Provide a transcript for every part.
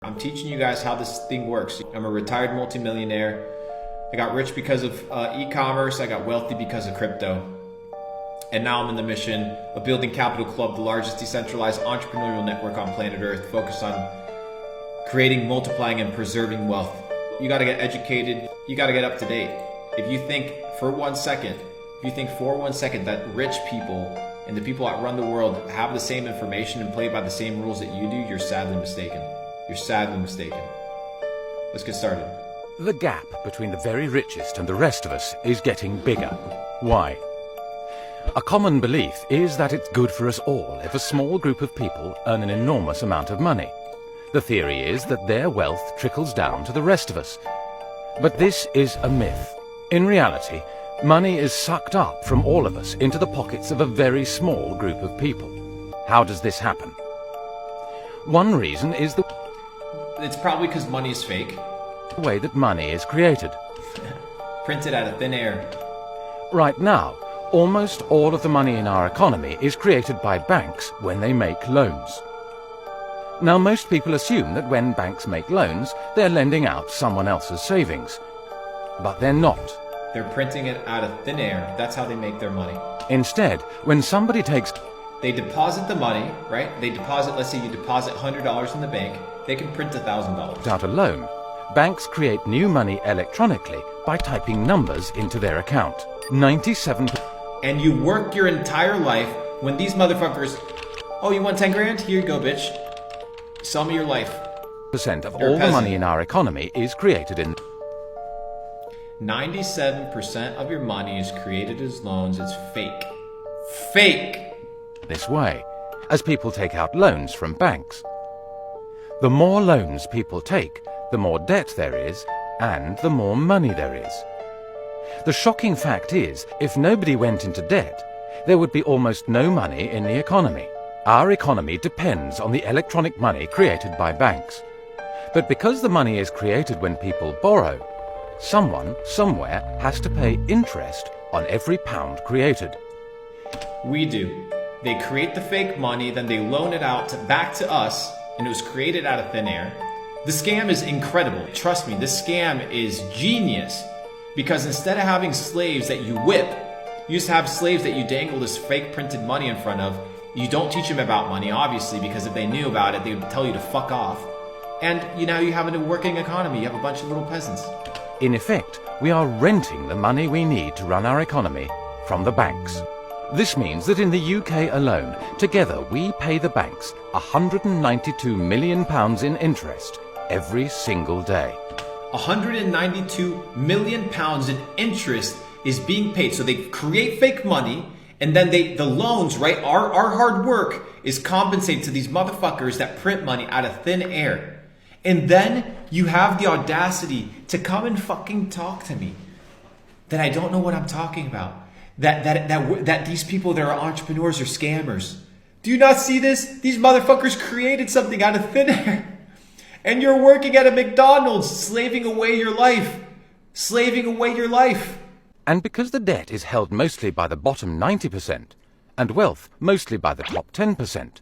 I'm teaching you guys how this thing works. I'm a retired multimillionaire. I got rich because of e-commerce. I got wealthy because of crypto. And now I'm in the mission of building Capital Club, the largest decentralized entrepreneurial network on planet Earth, focused on creating, multiplying, and preserving wealth. You got to get educated. You got to get up to date. If you think for one second that rich people and the people that run the world have the same information and play by the same rules that you do, you're sadly mistaken. You're sadly mistaken. Let's get started. The gap between the very richest and the rest of us is getting bigger. Why? A common belief is that it's good for us all if a small group of people earn an enormous amount of money. The theory is that their wealth trickles down to the rest of us. But this is a myth. In reality, money is sucked up from all of us into the pockets of a very small group of people. How does this happen? One reason is the It's probably because money is fake. way that money is created. Printed out of thin air. Right now, almost all of the money in our economy is created by banks when they make loans. Now, most people assume that when banks make loans, they're lending out someone else's savings. But they're not. They're printing it out of thin air. That's how they make their money. Instead, when somebody takes They deposit the money, right? Let's say you deposit $100 in the bank, they can print $1,000. out a loan, banks create new money electronically by typing numbers into their account. 97% And you work your entire life when these motherfuckers, oh, you want 10 grand? Here you go, bitch. Sell me your life. of You're a all the peasant. money in our economy is created in 97% of your money is created as loans. It's fake. Fake! this way, as people take out loans from banks. The more loans people take, the more debt there is, and the more money there is. The shocking fact is, if nobody went into debt, there would be almost no money in the economy. Our economy depends on the electronic money created by banks. But because the money is created when people borrow, someone, somewhere, has to pay interest on every pound created. We do. They create the fake money, then they loan it out back to us, and it was created out of thin air. The scam is incredible. Trust me, this scam is genius. Because instead of having slaves that you whip, you used to have slaves that you dangle this fake printed money in front of. You don't teach them about money, obviously, because if they knew about it, they would tell you to fuck off. And now you have a working economy. You have a bunch of little peasants. In effect, we are renting the money we need to run our economy from the banks. This means that in the UK alone, together we pay the banks £192 million in interest every single day. 192 million pounds in interest is being paid. So they create fake money, and then the loans, right? Our hard work is compensated to these motherfuckers that print money out of thin air. And then you have the audacity to come and fucking talk to me that I don't know what I'm talking about. That these people that are entrepreneurs are scammers. Do you not see this? These motherfuckers created something out of thin air. And you're working at a McDonald's, slaving away your life. Slaving away your life. And because the debt is held mostly by the bottom 90% and wealth mostly by the top 10%,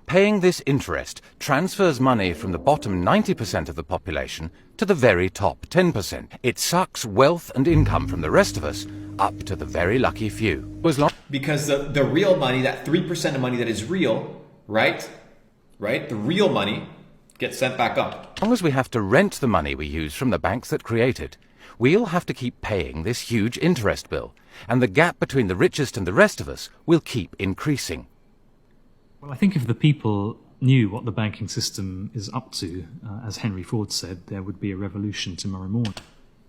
paying this interest transfers money from the bottom 90% of the population to the very top 10%. It sucks wealth and income from the rest of us up to the very lucky few. Because the real money, that 3% of money that is real, right? The real money gets sent back up. As long as we have to rent the money we use from the banks that create it, we'll have to keep paying this huge interest bill, and the gap between the richest and the rest of us will keep increasing. Well, I think if the people knew what the banking system is up to, as Henry Ford said, there would be a revolution tomorrow morning.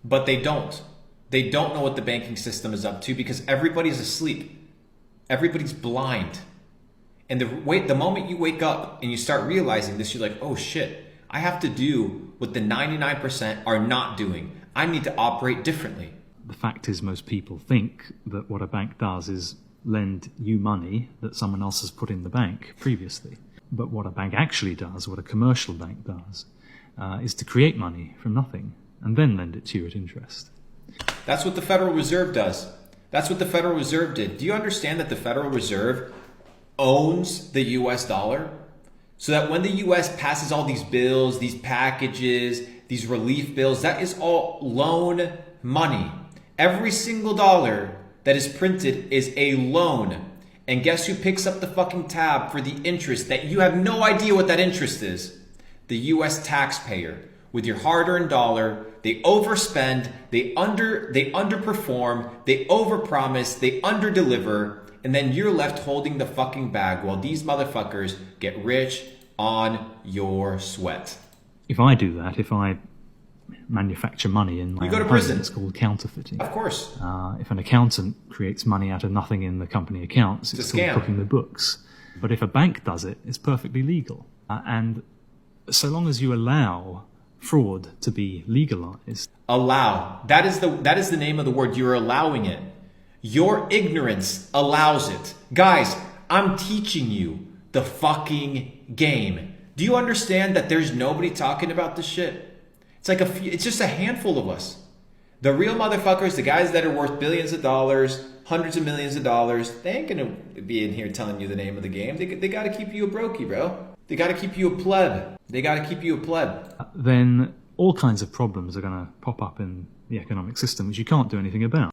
But they don't. They don't know what the banking system is up to because everybody's asleep. Everybody's blind. And the moment you wake up and you start realizing this, you're like, oh shit, I have to do what the 99% are not doing. I need to operate differently. The fact is most people think that what a bank does is lend you money that someone else has put in the bank previously. But what a bank actually does, what a commercial bank does, is to create money from nothing and then lend it to you at interest. That's what the Federal Reserve does. That's what the Federal Reserve did. Do you understand that the Federal Reserve owns the US dollar? So that when the US passes all these bills, these packages, these relief bills, that is all loan money. Every single dollar that is printed is a loan. And guess who picks up the fucking tab for the interest that you have no idea what that interest is? The US taxpayer. With your hard-earned dollar, they overspend, they underperform, they overpromise, they underdeliver, and then you're left holding the fucking bag while these motherfuckers get rich on your sweat. If I do that, if I manufacture money in my You go to own prison. home, it's called counterfeiting. Of course. If an accountant creates money out of nothing in the company accounts, it's a scam. called cooking the books. But if a bank does it, it's perfectly legal. And so long as you allow fraud to be legalized. Allow. That is the name of the word. You're allowing it. Your ignorance allows it. Guys, I'm teaching you the fucking game. Do you understand that there's nobody talking about this shit? It's just a handful of us. The real motherfuckers, the guys that are worth billions of dollars, hundreds of millions of dollars, they ain't gonna be in here telling you the name of the game. They gotta keep you a brokey, bro. They gotta keep you a pleb. They gotta keep you a pleb. Then all kinds of problems are going to pop up in the economic system which you can't do anything about.